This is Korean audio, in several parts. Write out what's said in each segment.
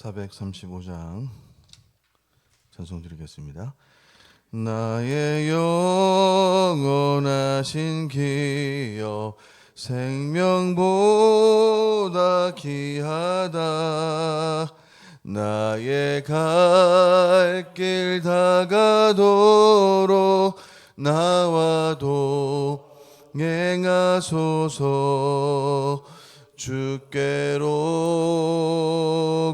435장 찬송 드리겠습니다. 나의 영원하신 기여 생명보다 귀하다. 나의 갈 길 다가도록 나와 동행하소서. 주께로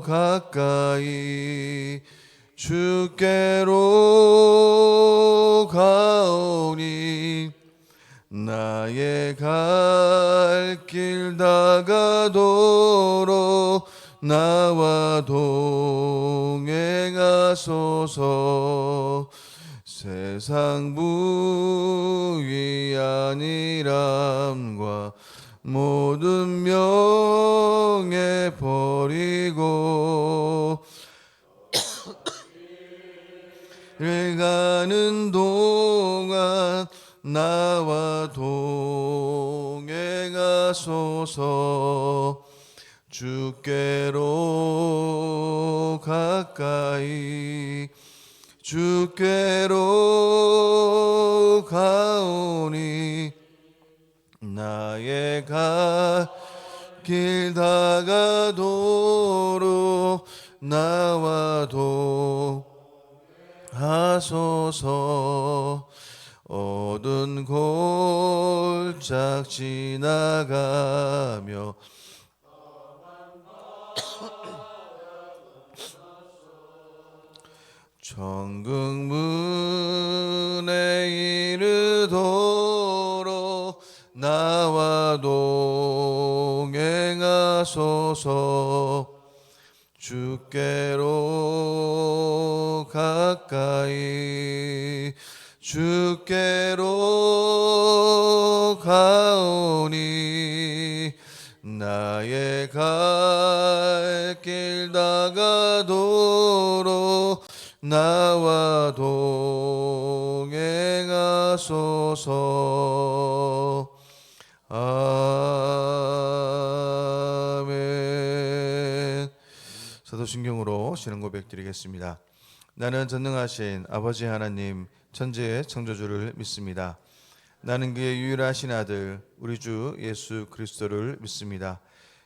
가까이 주께로 가오니 나의 갈 길 다가도록 나와 동행하소서. 세상 부귀한 일함과 모든 명예 버리고 를 가는 동안 나와 동행하소서. 주께로 가까이 주께로 가오니 나의 갈 길 다가도록 나와 동하소서. 어두운 골짝 지나가며 천국문에 이르도록 나와 동행하소서. 주께로 가까이 주께로 가오니 나의 갈 길 다가도록 나와 동행하소서. 아멘. 사도신경으로 신앙 고백 드리겠습니다. 나는 전능하신 아버지 하나님 천지의 창조주를 믿습니다. 나는 그의 유일하신 아들 우리 주 예수 그리스도를 믿습니다.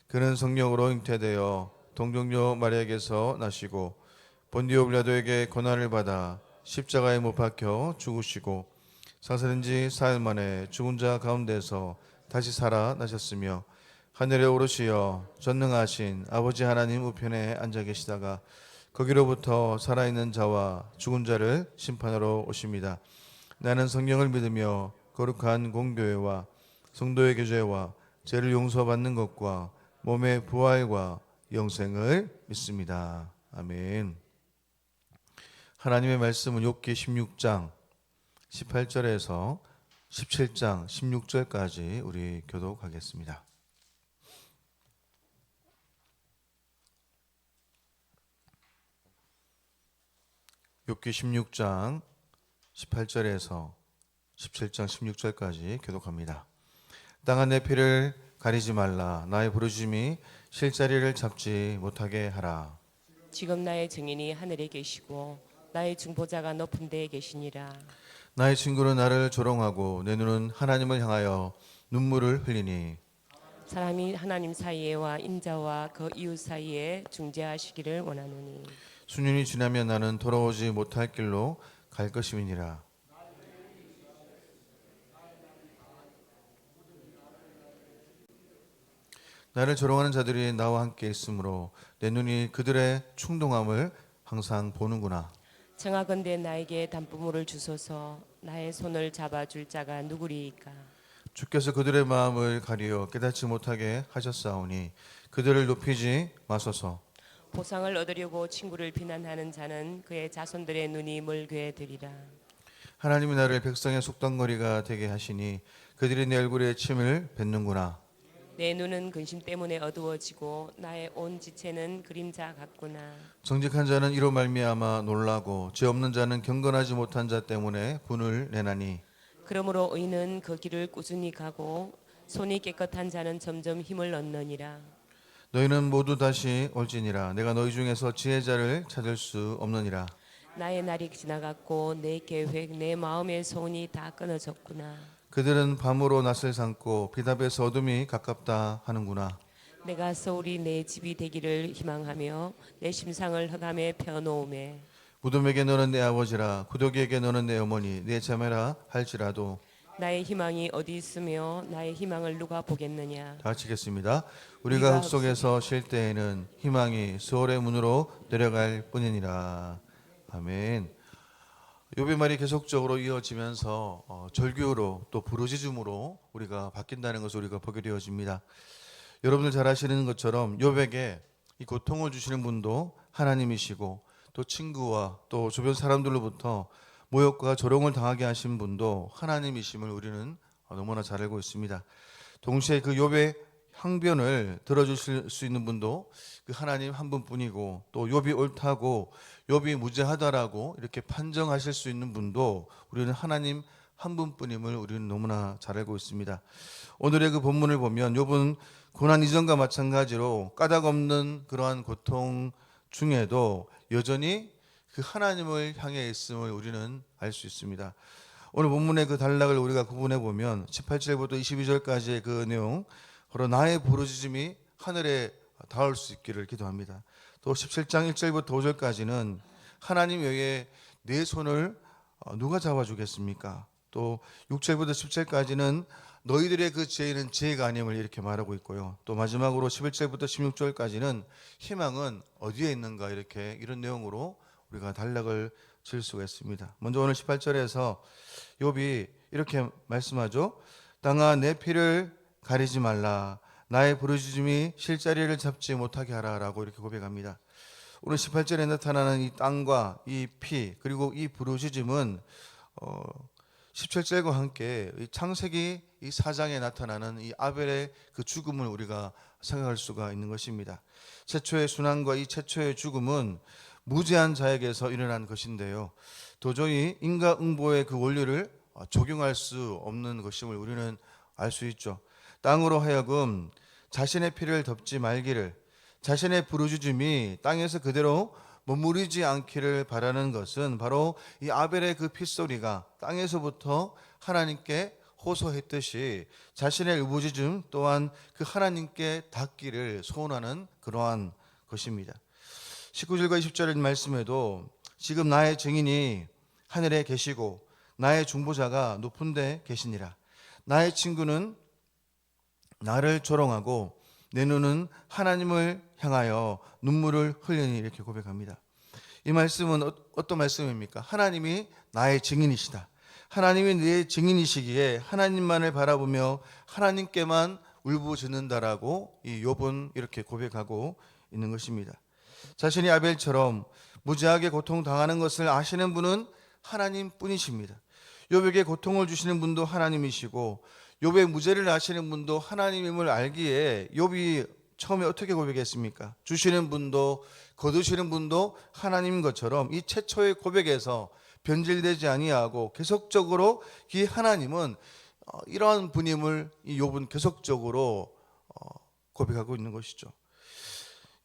그는 성령으로 잉태되어 동정녀 마리아에게서 나시고 본디오 빌라도에게 고난을 받아 십자가에 못 박혀 죽으시고 사살된 지 사흘 만에 죽은 자 가운데서 다시 살아나셨으며 하늘에 오르시어 전능하신 아버지 하나님 우편에 앉아 계시다가 거기로부터 살아있는 자와 죽은 자를 심판하러 오십니다. 나는 성령을 믿으며 거룩한 공교회와 성도의 교제와 죄를 용서받는 것과 몸의 부활과 영생을 믿습니다. 아멘. 하나님의 말씀은 욥기 16장 18절에서 17장 16절까지 우리 교독하겠습니다. 욥기 16장 18절에서 17장 16절까지 교독합니다. 땅한 내 피를 가리지 말라. 나의 부르짖음이 실자리를 잡지 못하게 하라. 지금 나의 증인이 하늘에 계시고 나의 중보자가 높은 데에 계시니라. 나의 친구는 나를 조롱하고 내 눈은 하나님을 향하여 눈물을 흘리니 사람이 하나님 사이에와 인자와 그 이웃 사이에 중재하시기를 원하노니 수년이 지나면 나는 돌아오지 못할 길로 갈 것임이니라. 나를 조롱하는 자들이 나와 함께 있으므로 내 눈이 그들의 충동함을 항상 보는구나. 청하건대 나에게 담부물을 주소서. 나의 손을 잡아줄 자가 누구리이까. 주께서 그들의 마음을 가리어 깨닫지 못하게 하셨사오니 그들을 높이지 마소서. 보상을 얻으려고 친구를 비난하는 자는 그의 자손들의 눈이 멀게 되리라. 하나님이 나를 백성의 속단거리가 되게 하시니 그들이 내 얼굴에 침을 뱉는구나. 내 눈은 근심 때문에 어두워지고 나의 온 지체는 그림자 같구나. 정직한 자는 이로 말미암아 놀라고 죄 없는 자는 경건하지 못한 자 때문에 분을 내나니 그러므로 의인은 그 길을 꾸준히 가고 손이 깨끗한 자는 점점 힘을 얻느니라. 너희는 모두 다시 올지니라. 내가 너희 중에서 지혜자를 찾을 수 없느니라. 나의 날이 지나갔고 내 계획 내 마음의 소원이 다 끊어졌구나. 그들은 밤으로 낯을 삼고 빛 앞에서 어둠이 가깝다 하는구나. 내가 서울이 내 집이 되기를 희망하며 내 심상을 흑암에 펴놓음에 무덤에게 너는 내 아버지라 구더기에게 너는 내 어머니 내 자매라 할지라도. 나의 희망이 어디 있으며 나의 희망을 누가 보겠느냐. 다 같이겠습니다. 우리가 흙 속에서 쉴 때에는 희망이 수월의 문으로 내려갈 뿐이니라. 아멘. 욥의 말이 계속적으로 이어지면서 절규로 또 부르짖음으로 우리가 바뀐다는 것을 우리가 보게 되어집니다. 여러분들 잘 아시는 것처럼 욥에게 이 고통을 주시는 분도 하나님이시고 또 친구와 또 주변 사람들로부터 모욕과 조롱을 당하게 하신 분도 하나님이심을 우리는 너무나 잘 알고 있습니다. 동시에 그 욥의 항변을 들어주실 수 있는 분도 그 하나님 한 분뿐이고 또 욥이 옳다고 욥이 무죄하다라고 이렇게 판정하실 수 있는 분도 우리는 하나님 한 분뿐임을 우리는 너무나 잘 알고 있습니다. 오늘의 그 본문을 보면 욥은 고난 이전과 마찬가지로 까닭 없는 그러한 고통 중에도 여전히 그 하나님을 향해 있음을 우리는 알 수 있습니다. 오늘 본문의 그 단락을 우리가 구분해 보면 18절부터 22절까지의 그 내용, 바로 나의 부르짖음이 하늘에 닿을 수 있기를 기도합니다. 또 17장 1절부터 5절까지는 하나님 외에 내 손을 누가 잡아주겠습니까? 또 6절부터 10절까지는 너희들의 그 지혜는 지혜가 아님을 이렇게 말하고 있고요. 또 마지막으로 11절부터 16절까지는 희망은 어디에 있는가 이렇게 이런 내용으로 우리가 단락을 지을 수가 있습니다. 먼저 오늘 18절에서 욥이 이렇게 말씀하죠. 땅아 내 피를 가리지 말라. 나의 부르짖음이 실자리를 잡지 못하게 하라라고 이렇게 고백합니다. 오늘 18절에 나타나는 이 땅과 이 피 그리고 이 부르짖음은 17절과 함께 이 창세기 이 4장에 나타나는 이 아벨의 그 죽음을 우리가 생각할 수가 있는 것입니다. 최초의 순환과 이 최초의 죽음은 무죄한 자에게서 일어난 것인데요. 도저히 인과응보의 그 원리를 적용할 수 없는 것임을 우리는 알 수 있죠. 땅으로 하여금 자신의 피를 덮지 말기를, 자신의 부르짖음이 땅에서 그대로 머무르지 않기를 바라는 것은 바로 이 아벨의 그 핏소리가 땅에서부터 하나님께 호소했듯이 자신의 부르짖음 또한 그 하나님께 닿기를 소원하는 그러한 것입니다. 19절과 20절의 말씀에도 지금 나의 증인이 하늘에 계시고 나의 중보자가 높은 데 계시니라. 나의 친구는 나를 조롱하고 내 눈은 하나님을 향하여 눈물을 흘리니 이렇게 고백합니다. 이 말씀은 어떤 말씀입니까? 하나님이 나의 증인이시다. 하나님이 내 증인이시기에 하나님만을 바라보며 하나님께만 울부짖는다라고 이 욥은 이렇게 고백하고 있는 것입니다. 자신이 아벨처럼 무지하게 고통당하는 것을 아시는 분은 하나님뿐이십니다. 욥에게 고통을 주시는 분도 하나님이시고 욥의 무죄를 아시는 분도 하나님임을 알기에 욥이 처음에 어떻게 고백했습니까? 주시는 분도 거두시는 분도 하나님인 것처럼 이 최초의 고백에서 변질되지 아니하고 계속적으로 이 하나님은 이러한 분임을 이 욥은 계속적으로 고백하고 있는 것이죠.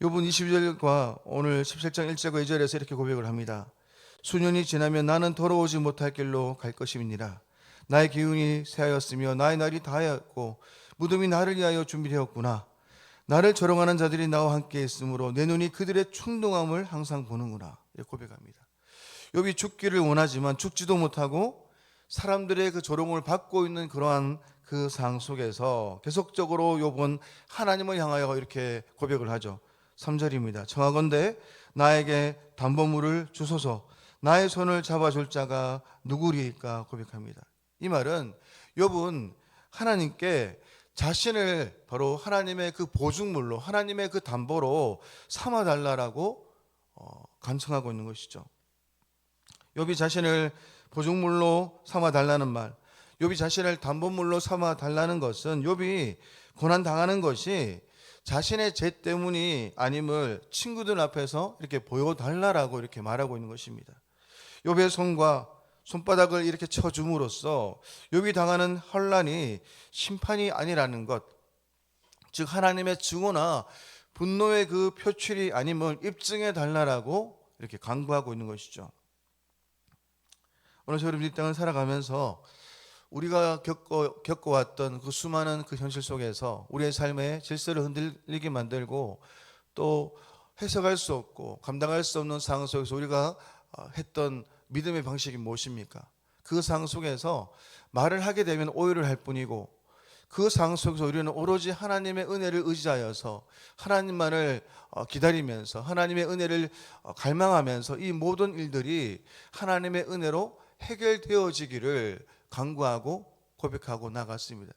욥은 22절과 오늘 17장 1절과 2절에서 이렇게 고백을 합니다. 수년이 지나면 나는 돌아오지 못할 길로 갈 것임이니라. 나의 기운이 새하였으며 나의 날이 다하였고 무덤이 나를 위하여 준비되었구나. 나를 조롱하는 자들이 나와 함께 있으므로 내 눈이 그들의 충동함을 항상 보는구나. 이렇게 고백합니다. 욥이 죽기를 원하지만 죽지도 못하고 사람들의 그 조롱을 받고 있는 그러한 그 상황 속에서 계속적으로 욥은 하나님을 향하여 이렇게 고백을 하죠. 3절입니다. 청하건대 나에게 담보물을 주소서. 나의 손을 잡아줄 자가 누구리까 고백합니다. 이 말은 욥은 하나님께 자신을 바로 하나님의 그 보증물로 하나님의 그 담보로 삼아달라고 간청하고 있는 것이죠. 욥이 자신을 보증물로 삼아달라는 말, 욥이 자신을 담보물로 삼아달라는 것은 욥이 고난당하는 것이 자신의 죄 때문이 아님을 친구들 앞에서 이렇게 보여달라고 이렇게 말하고 있는 것입니다. 욥의 손과 손바닥을 이렇게 쳐줌으로써 욥이 당하는 혼란이 심판이 아니라는 것, 즉 하나님의 증오나 분노의 그 표출이 아님을 입증해 달라라고 이렇게 간구하고 있는 것이죠. 오늘 저희들 이 땅을 살아가면서 우리가 겪어왔던 그 수많은 그 현실 속에서 우리의 삶의 질서를 흔들리게 만들고 또 해석할 수 없고 감당할 수 없는 상황 속에서 우리가 했던 믿음의 방식이 무엇입니까? 그 상황 속에서 말을 하게 되면 오해를 할 뿐이고 그 상황 속에서 우리는 오로지 하나님의 은혜를 의지하여서 하나님만을 기다리면서 하나님의 은혜를 갈망하면서 이 모든 일들이 하나님의 은혜로 해결되어지기를 간구하고 고백하고 나갔습니다.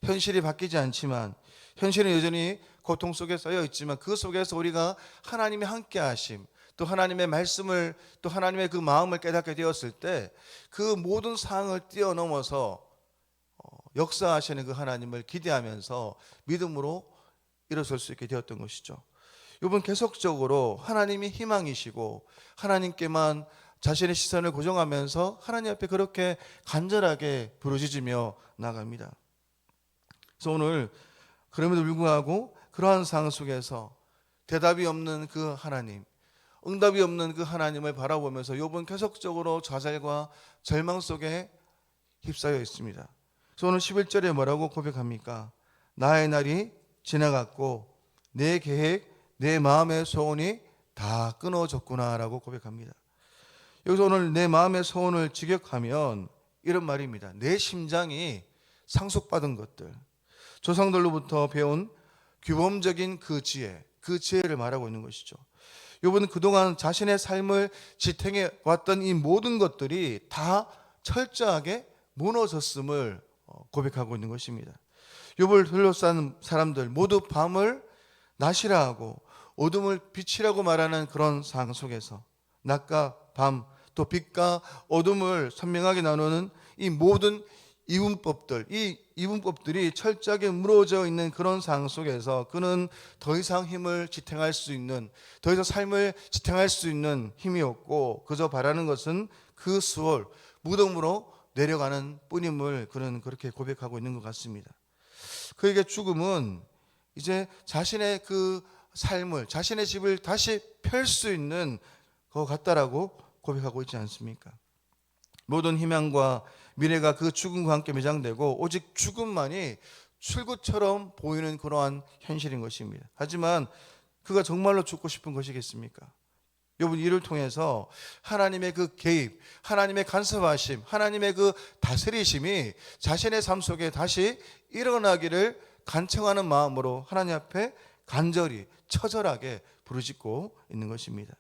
현실이 바뀌지 않지만 현실은 여전히 고통 속에 쌓여 있지만 그 속에서 우리가 하나님의 함께 하심 또 하나님의 말씀을 또 하나님의 그 마음을 깨닫게 되었을 때 그 모든 상황을 뛰어넘어서 역사하시는 그 하나님을 기대하면서 믿음으로 일어설 수 있게 되었던 것이죠. 이번 계속적으로 하나님이 희망이시고 하나님께만 자신의 시선을 고정하면서 하나님 앞에 그렇게 간절하게 부르짖으며 나갑니다. 그래서 오늘 그럼에도 불구하고 그러한 상황 속에서 대답이 없는 그 하나님, 응답이 없는 그 하나님을 바라보면서 욥은 계속적으로 좌절과 절망 속에 휩싸여 있습니다. 그래서 오늘 11절에 뭐라고 고백합니까? 나의 날이 지나갔고 내 계획, 내 마음의 소원이 다 끊어졌구나 라고 고백합니다. 여기서 오늘 내 마음의 소원을 직역하면 이런 말입니다. 내 심장이 상속받은 것들, 조상들로부터 배운 규범적인 그 지혜를 말하고 있는 것이죠. 욥은 그동안 자신의 삶을 지탱해 왔던 이 모든 것들이 다 철저하게 무너졌음을 고백하고 있는 것입니다. 욥을 둘러싼 사람들 모두 밤을 낮이라 하고 어둠을 빛이라고 말하는 그런 상황 속에서 낮과 밤 또 빛과 어둠을 선명하게 나누는 이 모든 이분법들, 이 이분법들이 철저하게 무너져 있는 그런 상황 속에서 그는 더 이상 힘을 지탱할 수 있는, 더 이상 삶을 지탱할 수 있는 힘이 없고 그저 바라는 것은 그 수월 무덤으로 내려가는 뿐임을 그는 그렇게 고백하고 있는 것 같습니다. 그에게 죽음은 이제 자신의 그 삶을, 자신의 집을 다시 펼 수 있는 것 같다라고 고백하고 있지 않습니까? 모든 희망과 미래가 그 죽음과 함께 매장되고 오직 죽음만이 출구처럼 보이는 그러한 현실인 것입니다. 하지만 그가 정말로 죽고 싶은 것이겠습니까? 욥은 이를 통해서 하나님의 그 개입, 하나님의 간섭하심, 하나님의 그 다스리심이 자신의 삶 속에 다시 일어나기를 간청하는 마음으로 하나님 앞에 간절히 처절하게 부르짖고 있는 것입니다.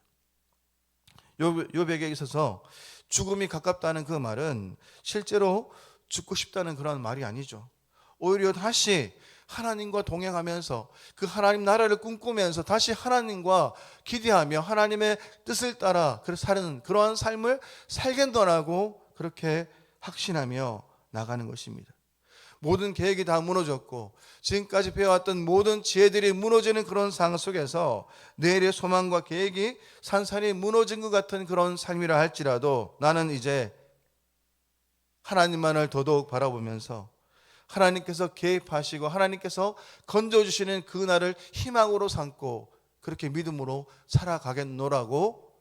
욥에게 있어서 죽음이 가깝다는 그 말은 실제로 죽고 싶다는 그런 말이 아니죠. 오히려 다시 하나님과 동행하면서 그 하나님 나라를 꿈꾸면서 다시 하나님과 기대하며 하나님의 뜻을 따라 사는 그러한 삶을 살겠노라고 그렇게 확신하며 나가는 것입니다. 모든 계획이 다 무너졌고 지금까지 배워왔던 모든 지혜들이 무너지는 그런 상황 속에서 내일의 소망과 계획이 산산이 무너진 것 같은 그런 삶이라 할지라도 나는 이제 하나님만을 더더욱 바라보면서 하나님께서 개입하시고 하나님께서 건져주시는 그 날을 희망으로 삼고 그렇게 믿음으로 살아가겠노라고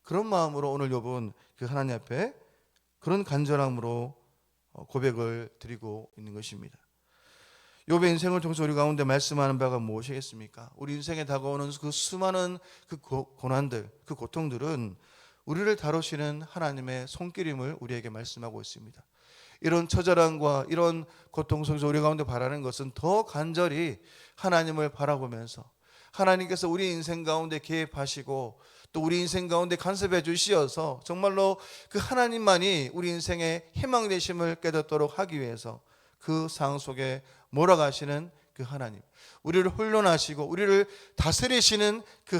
그런 마음으로 오늘 욥은 그 하나님 앞에 그런 간절함으로 고백을 드리고 있는 것입니다. 욥의 인생을 통해서 우리 가운데 말씀하는 바가 무엇이겠습니까? 우리 인생에 다가오는 그 수많은 그 고난들, 그 고통들은 우리를 다루시는 하나님의 손길임을 우리에게 말씀하고 있습니다. 이런 처절함과 이런 고통 속에서 우리 가운데 바라는 것은 더 간절히 하나님을 바라보면서 하나님께서 우리 인생 가운데 개입하시고 또 우리 인생 가운데 간섭해 주시어서 정말로 그 하나님만이 우리 인생의 희망 되심을 깨닫도록 하기 위해서 그 상황 속에 몰아가시는 그 하나님, 우리를 훈련하시고 우리를 다스리시는 그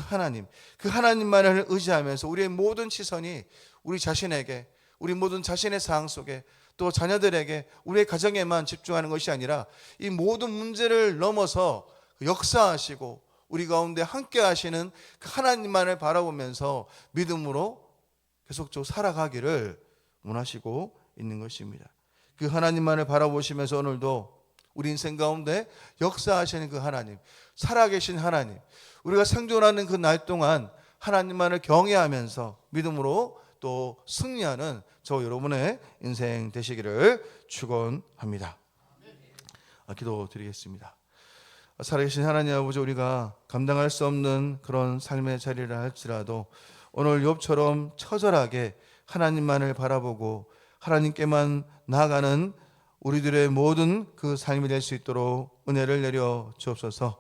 하나님만을 의지하면서 우리의 모든 시선이 우리 자신에게, 우리 모든 자신의 상황 속에 또 자녀들에게, 우리의 가정에만 집중하는 것이 아니라 이 모든 문제를 넘어서 역사하시고 우리 가운데 함께 하시는 그 하나님만을 바라보면서 믿음으로 계속적으로 살아가기를 원하시고 있는 것입니다. 그 하나님만을 바라보시면서 오늘도 우리 인생 가운데 역사하시는 그 하나님, 살아계신 하나님, 우리가 생존하는 그 날 동안 하나님만을 경외하면서 믿음으로 또 승리하는 저 여러분의 인생 되시기를 축원합니다. 기도드리겠습니다. 살아계신 하나님 아버지, 우리가 감당할 수 없는 그런 삶의 자리를 할지라도 오늘 욥처럼 처절하게 하나님만을 바라보고 하나님께만 나아가는 우리들의 모든 그 삶이 될 수 있도록 은혜를 내려 주옵소서.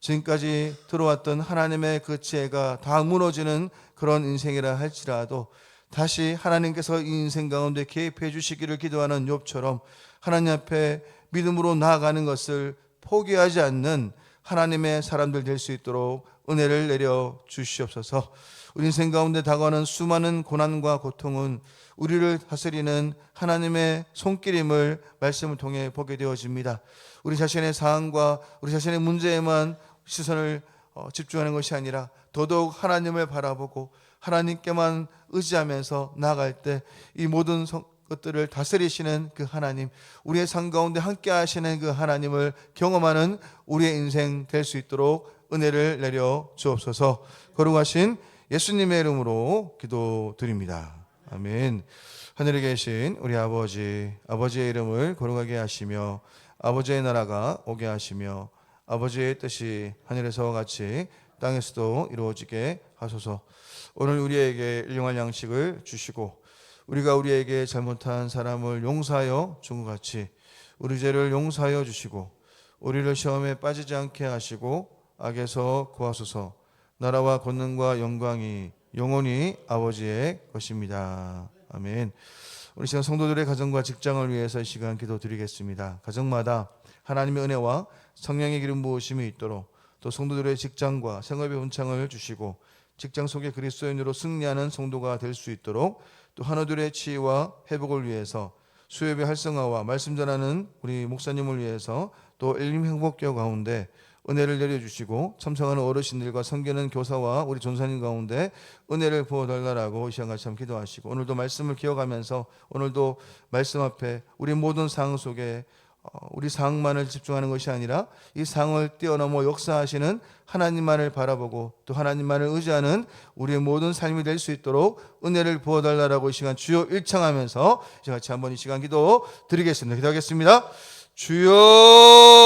지금까지 들어왔던 하나님의 그 지혜가 다 무너지는 그런 인생이라 할지라도 다시 하나님께서 이 인생 가운데 개입해 주시기를 기도하는 욥처럼 하나님 앞에 믿음으로 나아가는 것을 포기하지 않는 하나님의 사람들 될 수 있도록 은혜를 내려 주시옵소서. 우리 인생 가운데 다가오는 수많은 고난과 고통은 우리를 다스리는 하나님의 손길임을 말씀을 통해 보게 되어집니다. 우리 자신의 상황과 우리 자신의 문제에만 시선을 집중하는 것이 아니라 더더욱 하나님을 바라보고 하나님께만 의지하면서 나아갈 때 이 모든 것들을 다스리시는 그 하나님, 우리의 삶 가운데 함께 하시는 그 하나님을 경험하는 우리의 인생 될 수 있도록 은혜를 내려 주옵소서. 거룩하신 예수님의 이름으로 기도드립니다. 아멘. 하늘에 계신 우리 아버지의 이름을 거룩하게 하시며 아버지의 나라가 오게 하시며 아버지의 뜻이 하늘에서와 같이 땅에서도 이루어지게 하소서. 오늘 우리에게 일용할 양식을 주시고 우리가 우리에게 잘못한 사람을 용서하여 준 것 같이 우리 죄를 용서하여 주시고 우리를 시험에 빠지지 않게 하시고 악에서 구하소서. 나라와 권능과 영광이 영원히 아버지의 것입니다. 아멘. 우리 시간 성도들의 가정과 직장을 위해서 이 시간 기도드리겠습니다. 가정마다 하나님의 은혜와 성령의 기름 부으심이 있도록 또 성도들의 직장과 생업의 온창을 주시고 직장 속의 그리스도인으로 승리하는 성도가 될 수 있도록 또 하나둘의 치유와 회복을 위해서 수협의 활성화와 말씀 전하는 우리 목사님을 위해서 또 엘림 행복교 가운데 은혜를 내려주시고 참석하는 어르신들과 섬기는 교사와 우리 전사님 가운데 은혜를 부어달라고 이 시간 같이 한번 기도하시고 오늘도 말씀을 기억하면서 오늘도 말씀 앞에 우리 모든 상황 속에 우리 상황만을 집중하는 것이 아니라 이 상황을 뛰어넘어 역사하시는 하나님만을 바라보고 또 하나님만을 의지하는 우리의 모든 삶이 될 수 있도록 은혜를 부어달라고 이 시간 주여 일창하면서 같이 한번 이 시간 기도 드리겠습니다. 기도하겠습니다. 주여